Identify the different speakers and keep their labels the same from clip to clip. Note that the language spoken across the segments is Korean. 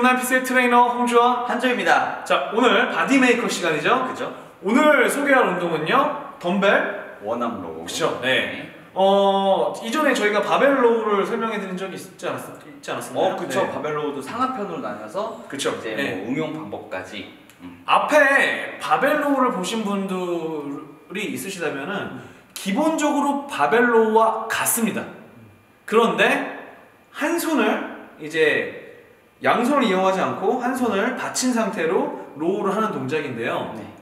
Speaker 1: 문화피스의 트레이너 홍주원
Speaker 2: 한조입니다.
Speaker 1: 자, 오늘 바디메이커 시간이죠?
Speaker 2: 그죠?
Speaker 1: 오늘 소개할 운동은요, 덤벨
Speaker 2: 원암 로우.
Speaker 1: 그쵸? 네. 이전에 저희가 바벨 로우를 설명해드린 적이 있지 않았었나요?
Speaker 2: 그쵸.
Speaker 1: 네.
Speaker 2: 바벨 로우도 상하편으로 나뉘어서
Speaker 1: 그쵸.
Speaker 2: 이제
Speaker 1: 네.
Speaker 2: 뭐 응용 방법까지.
Speaker 1: 앞에 바벨 로우를 보신 분들이 있으시다면은 기본적으로 바벨 로우와 같습니다. 그런데 한 손을 이제 양손을 이용하지 않고 한 손을 받친 상태로 로우를 하는 동작인데요.
Speaker 2: 네.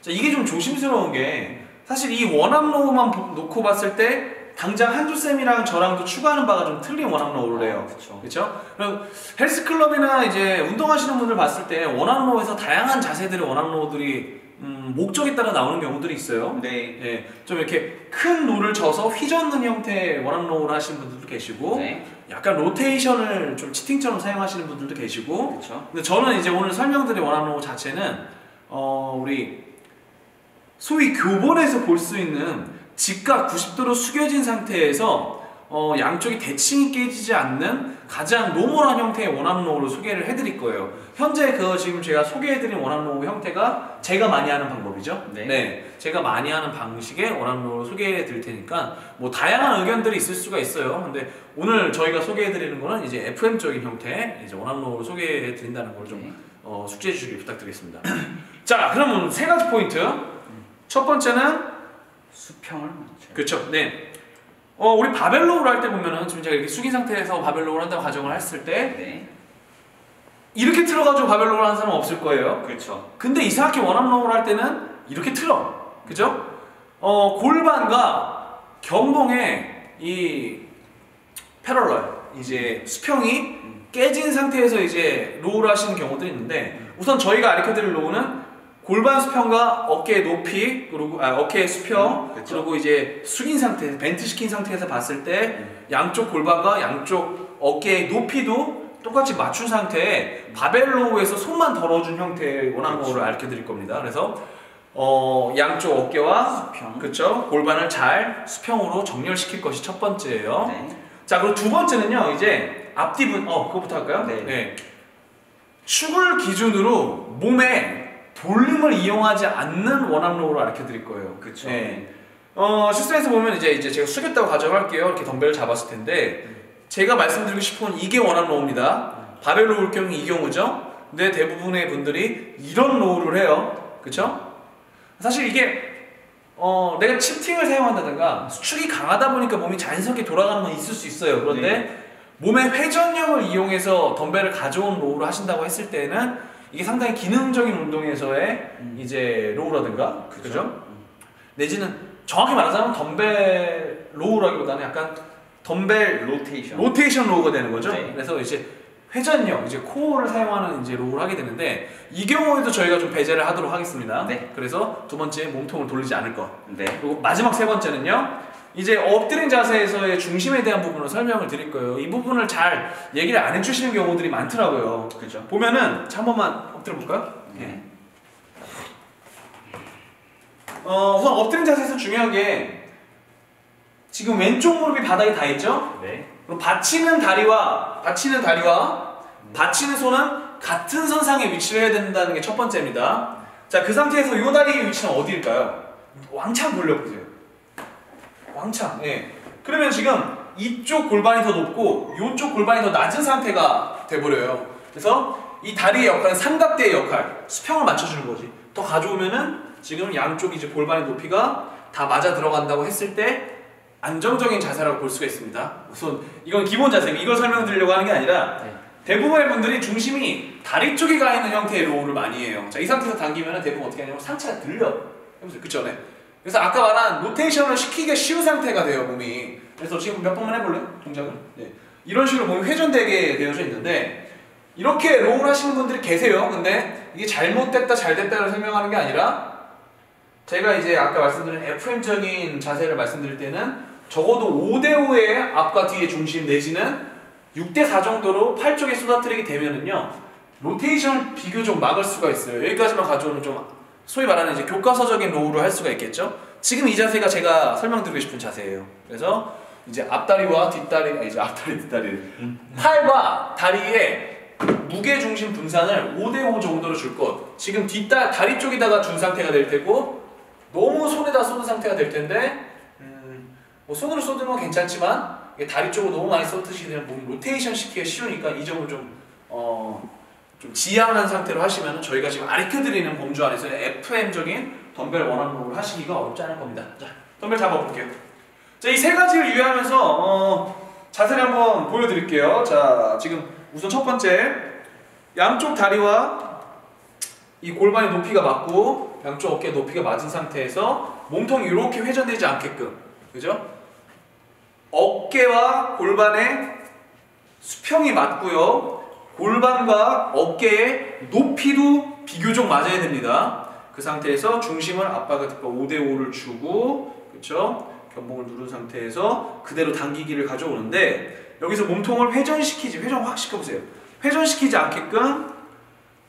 Speaker 1: 자, 이게 좀 조심스러운 게 사실 이 원암 로우만 놓고 봤을 때 당장 한주쌤이랑 저랑도 추구하는 바가 좀 틀린 원암 로우를 해요. 그렇죠? 그럼 헬스클럽이나 이제 운동하시는 분들 봤을 때 원암 로우에서 다양한 자세들의 원암 로우들이 목적에 따라 나오는 경우들이 있어요.
Speaker 2: 네.
Speaker 1: 네, 좀 이렇게 큰 롤을 쳐서 휘젓는 형태의 원암 로우를 하시는 분들도 계시고,
Speaker 2: 네.
Speaker 1: 약간 로테이션을 좀 치팅처럼 사용하시는 분들도 계시고.
Speaker 2: 그쵸.
Speaker 1: 근데 저는 이제 오늘 설명드릴 원암 로우 자체는 우리 소위 교본에서 볼 수 있는 직각 90도로 숙여진 상태에서 양쪽이 대칭이 깨지지 않는 가장 노멀한 형태의 원암 로우를 소개를 해드릴 거예요. 현재 지금 제가 소개해드린 원암 로우 형태가 제가 많이 하는 방법이죠.
Speaker 2: 네.
Speaker 1: 제가 많이 하는 방식의 원암 로우를 소개해드릴 테니까 뭐 다양한 의견들이 있을 수가 있어요. 근데 오늘 저희가 소개해드리는 거는 이제 FM적인 형태의 이제 원암 로우를 소개해드린다는 걸 좀 숙지해 주시길 부탁드리겠습니다. 자, 그러면 세 가지 포인트. 첫 번째는
Speaker 2: 수평을 맞춰요.
Speaker 1: 그렇죠. 네. 우리 바벨 로우를 할 때 보면은 지금 제가 이렇게 숙인 상태에서 바벨 로우를 한다고 가정을 했을 때
Speaker 2: 네.
Speaker 1: 이렇게 틀어가지고 바벨 로우를 하는 사람은 없을 거예요.
Speaker 2: 그렇죠.
Speaker 1: 근데 이상하게 원암 로우를 할 때는 이렇게 틀어. 그죠? 골반과 견봉의 이 패럴럴, 이제 수평이 깨진 상태에서 이제 로우를 하시는 경우들이 있는데, 우선 저희가 가르쳐드릴 로우는 골반 수평과 어깨의 높이, 그리고 어깨의 수평, 그리고 이제 숙인 상태, 벤트 시킨 상태에서 봤을 때 양쪽 골반과 양쪽 어깨의 높이도 똑같이 맞춘 상태에 바벨 로우에서 손만 덜어준 형태의 원암 로우를 가르쳐드릴 겁니다. 그래서 양쪽 어깨와
Speaker 2: 수평.
Speaker 1: 그쵸? 골반을 잘 수평으로 정렬시킬 것이 첫 번째예요.
Speaker 2: 네.
Speaker 1: 자, 그리고 두 번째는요, 이제 앞뒤분, 그거부터 할까요?
Speaker 2: 네.
Speaker 1: 축을 기준으로 몸에 볼륨을 이용하지 않는 원암 로우를 가르쳐 드릴 거예요.
Speaker 2: 그쵸.
Speaker 1: 네. 실습에서 보면 이제 제가 숙였다고 가정할게요. 이렇게 덤벨을 잡았을 텐데, 제가 말씀드리고 싶은 이게 원암 로우입니다. 바벨 로우일 경우 이 경우죠. 근데 대부분의 분들이 이런 로우를 해요. 그쵸? 사실 이게 내가 치팅을 사용한다든가 수축이 강하다 보니까 몸이 자연스럽게 돌아가는 건 있을 수 있어요. 그런데 몸의 회전력을 이용해서 덤벨을 가져온 로우를 하신다고 했을 때는 이게 상당히 기능적인 운동에서의 이제 로우라든가, 그죠? 내지는 정확히 말하자면 덤벨 로우라기보다는 약간 덤벨 로테이션 로우가 되는 거죠.
Speaker 2: 네.
Speaker 1: 그래서 이제 회전력, 이제 코어를 사용하는 이제 로우를 하게 되는데, 이 경우에도 저희가 좀 배제를 하도록 하겠습니다.
Speaker 2: 네.
Speaker 1: 그래서 두 번째 몸통을 돌리지 않을 것.
Speaker 2: 네.
Speaker 1: 그리고 마지막 세 번째는요, 이제 엎드린 자세에서의 중심에 대한 부분을 설명을 드릴 거예요. 이 부분을 잘 얘기를 안 해주시는 경우들이 많더라고요.
Speaker 2: 그죠.
Speaker 1: 보면은 한 번만 엎드려 볼까요?
Speaker 2: 네.
Speaker 1: 우선 엎드린 자세에서 중요한 게 지금 왼쪽 무릎이 바닥에 닿아 있죠?
Speaker 2: 네.
Speaker 1: 그럼 받치는 다리와 받치는 손은 같은 선상에 위치를 해야 된다는 게 첫 번째입니다. 자, 그 상태에서 이 다리의 위치는 어디일까요? 왕창 돌려보세요. 왕창. 예. 그러면 지금 이쪽 골반이 더 높고 이쪽 골반이 더 낮은 상태가 돼버려요. 그래서 이 다리의 역할은 삼각대의 역할, 수평을 맞춰주는 거지. 더 가져오면은 지금 양쪽 이제 골반의 높이가 다 맞아 들어간다고 했을 때 안정적인 자세라고 볼 수가 있습니다. 우선 이건 기본 자세, 이걸 설명드리려고 하는 게 아니라 대부분의 분들이 중심이 다리 쪽에 가 있는 형태의 로우를 많이 해요. 자, 이 상태에서 당기면 대부분 어떻게 하냐면 상체가 들려. 해보세요. 그쵸? 네. 그래서 아까 말한 로테이션을 시키기가 쉬운 상태가 돼요, 몸이. 그래서 지금 몇 번만 해볼래? 동작을. 네. 이런 식으로 몸이 회전되게 되어져 있는데, 이렇게 로우를 하시는 분들이 계세요. 근데 이게 잘못됐다, 잘됐다를 설명하는 게 아니라, 제가 이제 아까 말씀드린 FM적인 자세를 말씀드릴 때는 적어도 5대5의 앞과 뒤의 중심 내지는 6대4 정도로 팔 쪽에 쏟아뜨리게 되면은요, 로테이션을 비교적 막을 수가 있어요. 여기까지만 가져오면 좀 소위 말하는 이제 교과서적인 로우를 할 수가 있겠죠. 지금 이 자세가 제가 설명드리고 싶은 자세예요. 그래서 이제 앞다리와 뒷다리, 이제 앞다리 뒷다리, 팔과 다리의 무게 중심 분산을 5대5 정도로 줄 것. 지금 다리 쪽에다가 준 상태가 될 테고 너무 손에다 쏟은 상태가 될 텐데 뭐 손으로 쏟는 건 괜찮지만 이게 다리 쪽으로 너무 많이 쏟으시게 되면 몸 로테이션 시키기가 쉬우니까 이 점을 좀 지양한 상태로 하시면 저희가 지금 가르쳐드리는 범주 안에서 FM적인 덤벨 원활로를 하시기가 어렵지 않을 겁니다. 자, 덤벨 잡아볼게요. 자, 이 세 가지를 유의하면서 자세를 한번 보여드릴게요. 자, 지금 우선 첫 번째, 양쪽 다리와 이 골반의 높이가 맞고 양쪽 어깨 높이가 맞은 상태에서 몸통이 이렇게 회전되지 않게끔, 그죠? 어깨와 골반의 수평이 맞고요. 골반과 어깨의 높이도 비교적 맞아야 됩니다. 그 상태에서 중심을 압박을 5대5를 주고, 그렇죠? 견봉을 누른 상태에서 그대로 당기기를 가져오는데 여기서 몸통을 회전 확 시켜보세요. 회전시키지 않게끔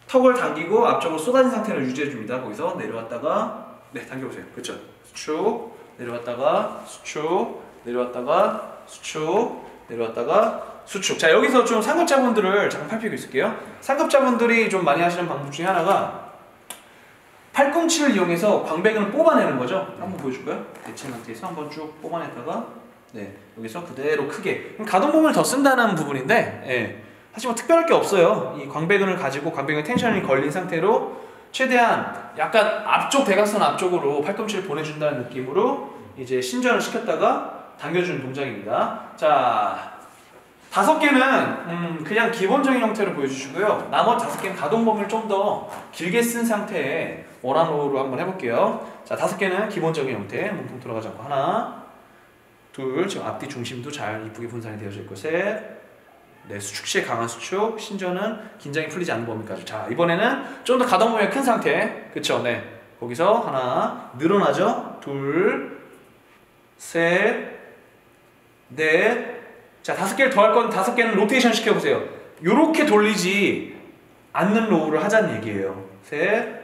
Speaker 1: 턱을 당기고 앞쪽으로 쏟아진 상태를 유지해줍니다. 거기서 내려왔다가 당겨보세요. 그렇죠? 수축, 내려왔다가 수축, 내려왔다가 수축, 내려왔다가 수축. 자, 여기서 좀 상급자분들을 잠깐 살피고 있을게요. 상급자분들이 좀 많이 하시는 방법 중에 하나가 팔꿈치를 이용해서 광배근을 뽑아내는 거죠. 한번 보여줄까요? 대체 상태에서 한번 쭉 뽑아냈다가 여기서 그대로 크게 가동범위를 더 쓴다는 부분인데 사실 뭐 특별할 게 없어요. 이 광배근을 가지고 광배근 텐션이 걸린 상태로 최대한 약간 앞쪽 대각선 앞쪽으로 팔꿈치를 보내준다는 느낌으로 이제 신전을 시켰다가 당겨주는 동작입니다. 자, 5개는 그냥 기본적인 형태로 보여주시고요. 나머지 5개는 가동 범위를 좀 더 길게 쓴 상태의 원활로우로 한번 해볼게요. 자, 5개는 기본적인 형태, 몸통 들어가지 않고 하나, 둘, 지금 앞뒤 중심도 잘 이쁘게 분산이 되어져 있고 셋, 수축 시에 강한 수축, 신전은 긴장이 풀리지 않는 범위까지. 자, 이번에는 좀 더 가동 범위가 큰 상태, 그쵸? 거기서 하나, 늘어나죠? 둘, 셋, 넷. 자, 5개를 더 할 건 5개는 로테이션 시켜보세요. 요렇게 돌리지 않는 로우를 하자는 얘기예요. 셋,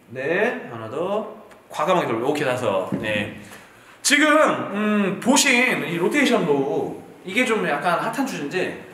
Speaker 1: 넷, 하나 더. 과감하게 돌려. 오케이, 5. 지금 보신 이 로테이션 로우, 이게 좀 약간 핫한 주제인데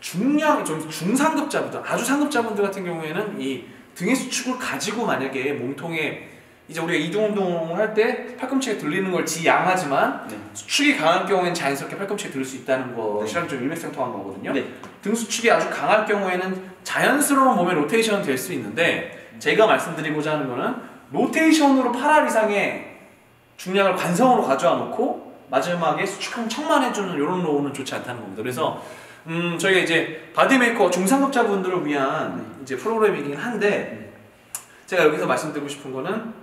Speaker 1: 좀 중상급자분들, 아주 상급자분들 같은 경우에는 이 등의 수축을 가지고 만약에 몸통에 이제 우리가 이동 운동을 할 때 팔꿈치가 들리는 걸 지양하지만 수축이 강한 경우에는 자연스럽게 팔꿈치가 들릴 수 있다는 것이랑 좀 일맥상통한 거거든요. 등 수축이 아주 강할 경우에는 자연스러운 몸의 로테이션은 될 수 있는데 제가 말씀드리고자 하는 거는 로테이션으로 8할 이상의 중량을 관성으로 가져와 놓고 마지막에 수축한 척만 해주는 이런 로우는 좋지 않다는 겁니다. 그래서 저희가 이제 바디메이커 중상급자분들을 위한 이제 프로그램이긴 한데 제가 여기서 말씀드리고 싶은 거는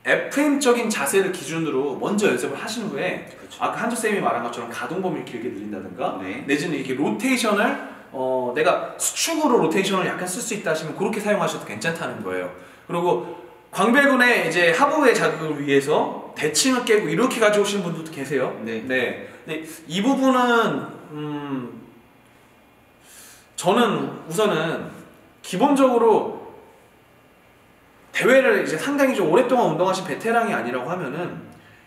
Speaker 1: FM적인 자세를 기준으로 먼저 연습을 하신 후에 아까 한주쌤이 말한 것처럼 가동 범위를 길게 늘린다든가 내지는 이렇게 로테이션을 내가 수축으로 로테이션을 약간 쓸 수 있다 하시면 그렇게 사용하셔도 괜찮다는 거예요. 그리고 광배근의 이제 하부의 자극을 위해서 대칭을 깨고 이렇게 가져오시는 분들도 계세요. 근데 이 부분은 저는 우선은 기본적으로 대회를 이제 상당히 좀 오랫동안 운동하신 베테랑이 아니라고 하면은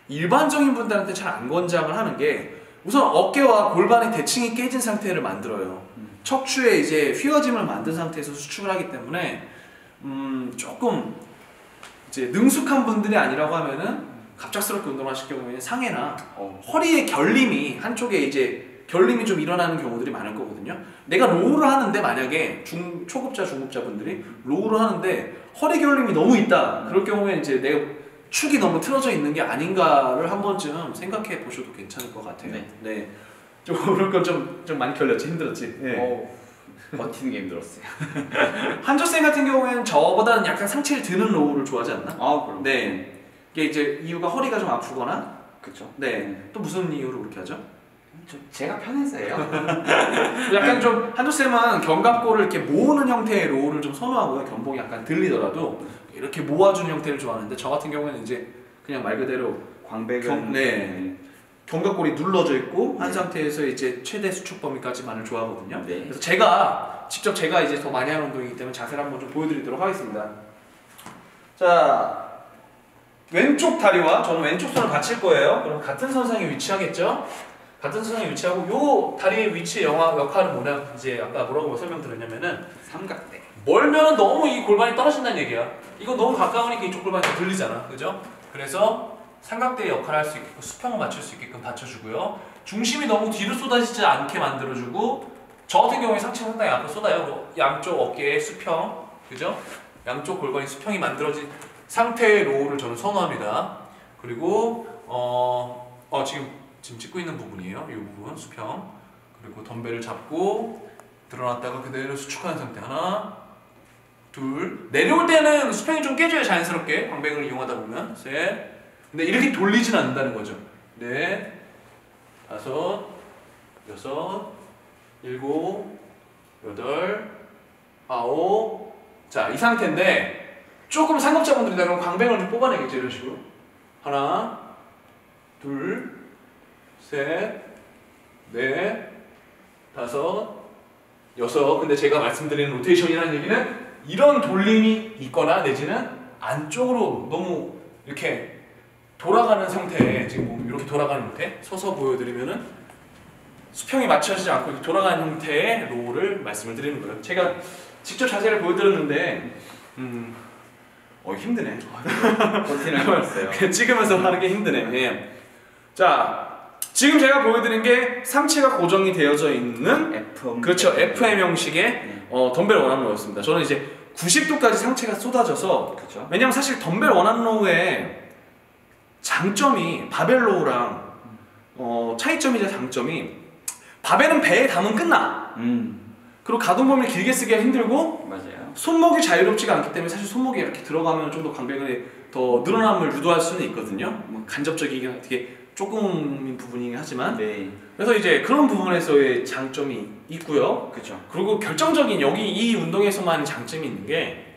Speaker 1: 일반적인 분들한테 잘 안 권장을 하는 게 우선 어깨와 골반의 대칭이 깨진 상태를 만들어요. 척추에 이제 휘어짐을 만든 상태에서 수축을 하기 때문에 조금 이제 능숙한 분들이 아니라고 하면은 갑작스럽게 운동을 하실 경우에는 상해나 허리의 결림이 한쪽에 이제 결림이 좀 일어나는 경우들이 많을 거거든요. 내가 로우를 하는데 만약에 초급자, 중급자 분들이 로우를 하는데 허리 결림이 너무 있다. 그럴 경우에 이제 내가 축이 너무 틀어져 있는 게 아닌가를 한 번쯤 생각해 보셔도 괜찮을 것 같아요. 좀 그런 건 좀 많이 결렸지, 힘들었지.
Speaker 2: 버티는 게 힘들었어요.
Speaker 1: 한조쌤 같은 경우에는 저보다는 약간 상체를 드는 로우를 좋아하지 않나?
Speaker 2: 그럼.
Speaker 1: 이게 이제 이유가 허리가 좀 아프거나.
Speaker 2: 그렇죠.
Speaker 1: 또 무슨 이유로 그렇게 하죠?
Speaker 2: 제가 편해서예요.
Speaker 1: 약간 좀 한조쌤은 견갑골을 이렇게 모으는 형태의 로우를 좀 선호하고요. 견봉이 약간 들리더라도 이렇게 모아주는 형태를 좋아하는데 저 같은 경우에는 이제 그냥 말 그대로
Speaker 2: 광배근
Speaker 1: 견갑골이 눌러져 있고 한 상태에서 이제 최대 수축 범위까지만을 좋아하거든요. 그래서 제가 이제 더 많이 하는 운동이기 때문에 자세를 한번 좀 보여드리도록 하겠습니다. 자, 왼쪽 다리와 저는 왼쪽 손을 받칠 거예요. 그럼 같은 선상에 위치하겠죠? 같은 선상에 위치하고 요 다리의 위치 역할은 뭐냐 이제 아까 뭐라고 설명드렸냐면은
Speaker 2: 삼각대.
Speaker 1: 멀면 너무 이 골반이 떨어진다는 얘기야. 이거 너무 가까우니까 이쪽 골반이 더 들리잖아, 그죠? 그래서 삼각대의 역할을 할 수 있게끔 수평을 맞출 수 있게끔 받쳐주고요. 중심이 너무 뒤로 쏟아지지 않게 만들어주고 저 같은 경우에 상체 상당히 앞으로 쏟아요. 양쪽 어깨에 수평, 그죠? 양쪽 골반이 수평이 만들어진 상태의 로우를 저는 선호합니다. 그리고 지금 찍고 있는 부분이에요. 이 부분 수평. 그리고 덤벨을 잡고 드러났다가 그대로 수축하는 상태. 하나, 둘. 내려올 때는 수평이 좀 깨져요. 자연스럽게 광배근을 이용하다 보면. 셋. 근데 이렇게 돌리진 않는다는 거죠. 넷, 다섯, 여섯, 일곱, 여덟, 아홉. 자, 이 상태인데 조금 상급자분들이다 그러면 광배근을 좀 뽑아내겠죠. 이런 식으로. 하나, 둘, 셋, 넷, 다섯, 여섯. 근데 제가 말씀드리는 로테이션이라는 얘기는 이런 돌림이 있거나 내지는 안쪽으로 너무 이렇게 돌아가는 상태에 지금 보면 이렇게 돌아가는 형태 서서 보여드리면은 수평이 맞춰지지 않고 이렇게 돌아가는 형태의 로우를 말씀을 드리는 거예요. 제가 직접 자세를 보여드렸는데 힘드네.
Speaker 2: 버티는 거였어요.
Speaker 1: 찍으면서 하는 게 힘드네. 예. 자, 지금 제가 보여드린 게 상체가 고정이 되어져 있는
Speaker 2: FM.
Speaker 1: 그렇죠. FM 형식의 덤벨 원암로우였습니다. 저는 이제 90도까지 상체가 쏟아져서
Speaker 2: 그렇죠.
Speaker 1: 왜냐면 사실 덤벨 원암로우의 장점이 바벨로우랑 차이점이자 장점이 바벨은 배에 담으면 끝나. 그리고 가동 범위를 길게 쓰기가 힘들고
Speaker 2: 맞아요.
Speaker 1: 손목이 자유롭지가 않기 때문에 사실 손목이 이렇게 들어가면 좀 더 광배근이 더 늘어남을 유도할 수는 있거든요. 뭐 간접적이긴 되게 조금인 부분이긴 하지만
Speaker 2: 네.
Speaker 1: 그래서 이제 그런 부분에서의 장점이 있고요.
Speaker 2: 그렇죠.
Speaker 1: 그리고 결정적인 여기 이 운동에서만 장점이 있는 게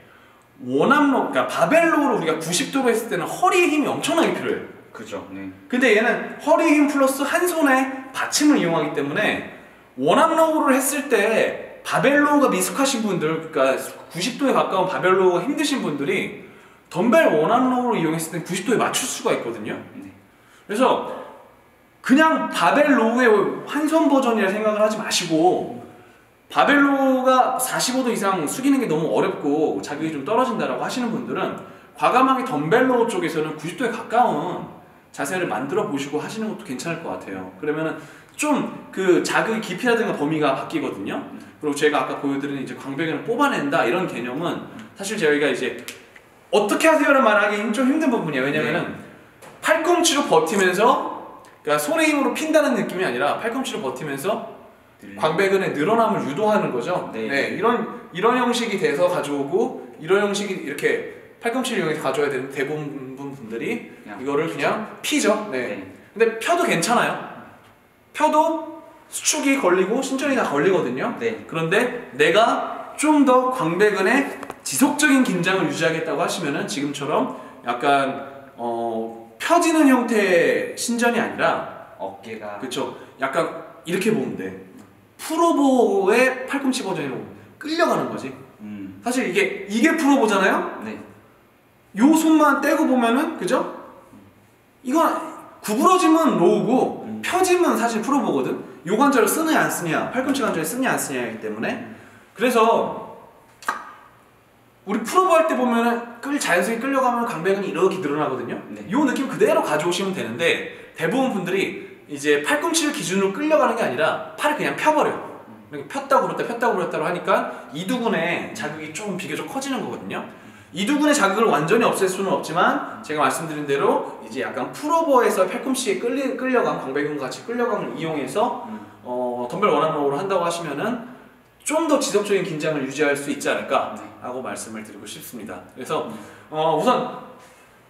Speaker 1: 원암로, 그러니까 바벨로우를 우리가 90도로 했을 때는 허리의 힘이 엄청나게 필요해요.
Speaker 2: 그죠. 네.
Speaker 1: 근데 얘는 허리의 힘 플러스 한 손의 받침을 이용하기 때문에 원암로우를 했을 때 바벨로우가 미숙하신 분들, 그러니까 90도에 가까운 바벨로우가 힘드신 분들이 덤벨 원암로우를 이용했을 때 90도에 맞출 수가 있거든요.
Speaker 2: 네.
Speaker 1: 그래서 그냥 바벨로우의 한 손 버전이라 생각을 하지 마시고 바벨로우가 45도 이상 숙이는 게 너무 어렵고 자극이 좀 떨어진다라고 하시는 분들은 과감하게 덤벨로우 쪽에서는 90도에 가까운 자세를 만들어 보시고 하시는 것도 괜찮을 것 같아요. 그러면은 좀 그 자극 깊이라든가 범위가 바뀌거든요. 그리고 제가 아까 보여드린 이제 광배근을 뽑아낸다 이런 개념은 사실 저희가 이제 어떻게 하세요라는 말하기 좀 힘든 부분이에요. 왜냐면은 팔꿈치로 버티면서, 그러니까 손의 힘으로 핀다는 느낌이 아니라 팔꿈치로 버티면서 광배근의 늘어남을 유도하는 거죠.
Speaker 2: 네.
Speaker 1: 이런 형식이 돼서 가져오고 이런 형식이 이렇게 팔꿈치를 이용해서 가져와야 되는 대부분 분들이 이거를 그냥 피죠. 네. 근데 펴도 괜찮아요. 펴도 수축이 걸리고 신전이 다 걸리거든요.
Speaker 2: 네.
Speaker 1: 그런데 내가 좀 더 광배근의 지속적인 긴장을 유지하겠다고 하시면은 지금처럼 약간 펴지는 형태의 신전이 아니라
Speaker 2: 어깨가
Speaker 1: 그렇죠. 약간 이렇게 보면 돼. 프로보의 팔꿈치 버전으로 끌려가는 거지. 사실 이게 프로보잖아요.
Speaker 2: 네.
Speaker 1: 요 손만 떼고 보면은 그죠? 이건 구부러짐은 로우고 펴짐은 사실 프로보거든. 요 관절을 쓰느냐 안 쓰냐, 팔꿈치 관절을 쓰느냐 안 쓰냐이기 때문에 그래서 우리 프로보 할 때 보면은 자연스럽게 끌려가면 광배근이 이렇게 늘어나거든요.
Speaker 2: 네.
Speaker 1: 요 느낌 그대로 가져오시면 되는데 대부분 분들이 이제 팔꿈치를 기준으로 끌려가는 게 아니라 팔을 그냥 펴버려. 폈다고 그랬다고 하니까 이두근의 자극이 좀 비교적 커지는 거거든요. 이두근의 자극을 완전히 없앨 수는 없지만 제가 말씀드린 대로 이제 약간 프로버에서 팔꿈치에 끌려간 광배근과 같이 끌려감을 이용해서 덤벨 원암로우를 한다고 하시면은 좀 더 지속적인 긴장을 유지할 수 있지 않을까 하고 말씀을 드리고 싶습니다. 그래서 우선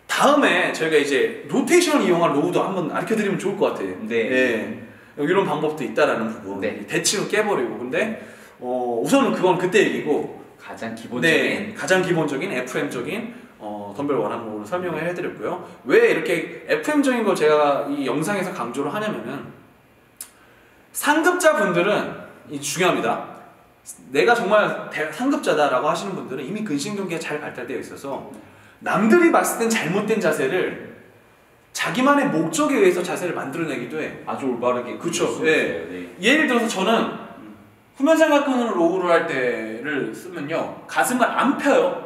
Speaker 1: 다음에 저희가 이제 로테이션을 이용한 로우도 한번 알려드리면 좋을 것 같아요. 네. 이런 방법도 있다라는 부분.
Speaker 2: 네.
Speaker 1: 대칭을 깨버리고. 근데 우선은 그건 그때 얘기고
Speaker 2: 가장 기본적인
Speaker 1: 네, 가장 기본적인 FM적인 덤벨 원암로우를 설명을 해드렸고요. 왜 이렇게 FM적인 걸 제가 이 영상에서 강조를 하냐면은 상급자 분들은 중요합니다. 내가 정말 상급자다라고 하시는 분들은 이미 근신경계가 잘 발달되어 있어서 남들이 봤을 땐 잘못된 자세를 자기만의 목적에 의해서 자세를 만들어내기도 해.
Speaker 2: 아주 올바르게.
Speaker 1: 그쵸.
Speaker 2: 네. 네.
Speaker 1: 예를 들어서 저는 후면삼각근으로 로우를 할 때를 쓰면요, 가슴을 안 펴요.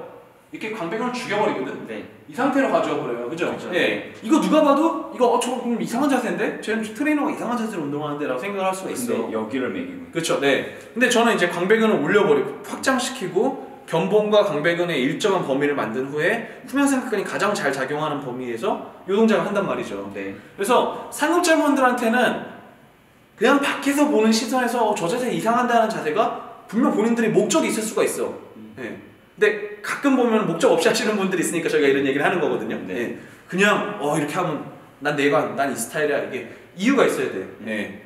Speaker 1: 이렇게 광배근을 죽여버리거든.
Speaker 2: 네.
Speaker 1: 이 상태로 가져와 버려요. 그죠?
Speaker 2: 그쵸.
Speaker 1: 예. 이거 누가 봐도 이거 저좀 이상한 자세인데? 쟤는 트레이너가 이상한 자세로 운동하는데라고 생각을 할 수가 있어.
Speaker 2: 근데 여기를 매기고.
Speaker 1: 그렇죠. 네. 근데 저는 이제 광배근을 올려버리고 확장시키고 견봉과 광배근의 일정한 범위를 만든 후에 후면삼각근이 가장 잘 작용하는 범위에서 이 동작을 한단 말이죠.
Speaker 2: 네.
Speaker 1: 그래서 상급자분들한테는 그냥 밖에서 보는 시선에서 저 자세 이상한다는 자세가 분명 본인들이 목적이 있을 수가 있어. 네. 근데 가끔 보면 목적 없이 하시는 분들이 있으니까 저희가 이런 얘기를 하는 거거든요.
Speaker 2: 네.
Speaker 1: 네. 그냥 이렇게 하면 난 이 스타일이야. 이게 이유가 있어야 돼. 네.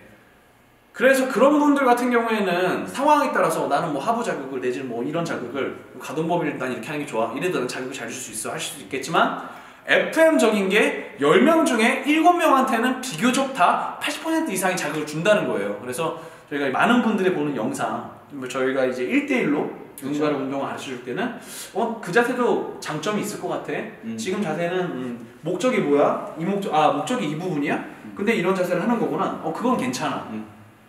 Speaker 1: 그래서 그런 분들 같은 경우에는 상황에 따라서 나는 뭐 하부 자극을 내지는 뭐 이런 자극을 가동 범위를 난 이렇게 하는 게 좋아. 이래도 난 자극을 잘 줄 수 있어. 할 수도 있겠지만 FM적인 게 10명 중에 7명한테는 비교적 다 80% 이상의 자극을 준다는 거예요. 그래서 저희가 많은 분들이 보는 영상, 저희가 이제 1대1로 누군가를 운동을 가르쳐줄 때는 그 자세도 장점이 있을 것 같아. 지금 자세는 목적이 뭐야? 목적이 이 부분이야? 근데 이런 자세를 하는 거구나. 그건 괜찮아.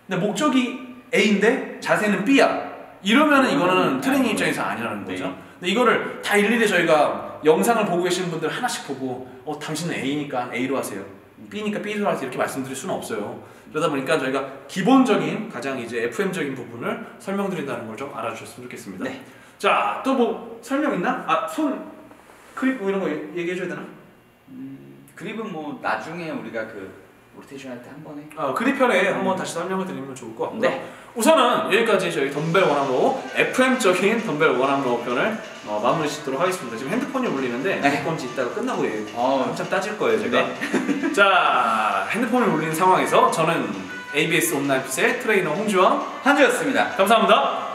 Speaker 1: 근데 목적이 A인데 자세는 B야. 이러면은 이거는 트레이닝 입장에서 아니라는 거죠.
Speaker 2: 네.
Speaker 1: 근데 이거를 다 일일이 저희가 영상을 보고 계시는 분들 하나씩 보고 당신은 A니까 A로 하세요. B니까 B로 하세요. 이렇게 말씀드릴 수는 없어요. 그러다 보니까 저희가 기본적인 가장 이제 FM적인 부분을 설명드린다는 걸 좀 알아주셨으면 좋겠습니다.
Speaker 2: 네.
Speaker 1: 자, 또 뭐 설명 있나? 손 크립 뭐 이런 거 얘기해줘야 되나?
Speaker 2: 그립은 뭐 나중에 우리가 그 로테이션 할 때 한 번에.
Speaker 1: 그립 편에 한번 다시 설명을 드리면 좋을 것 같고요.
Speaker 2: 네.
Speaker 1: 우선은 여기까지 저희 덤벨 원암로우 FM적인 덤벨 원암로우 편을 마무리 짓도록 하겠습니다. 지금 핸드폰이 울리는데 몇 건지 이따가 끝나고 한참 따질 거예요 제가. 네. 자, 핸드폰을 울리는 상황에서 저는 ABS 온라인 핏의 트레이너 홍주원
Speaker 2: 한주였습니다.
Speaker 1: 감사합니다.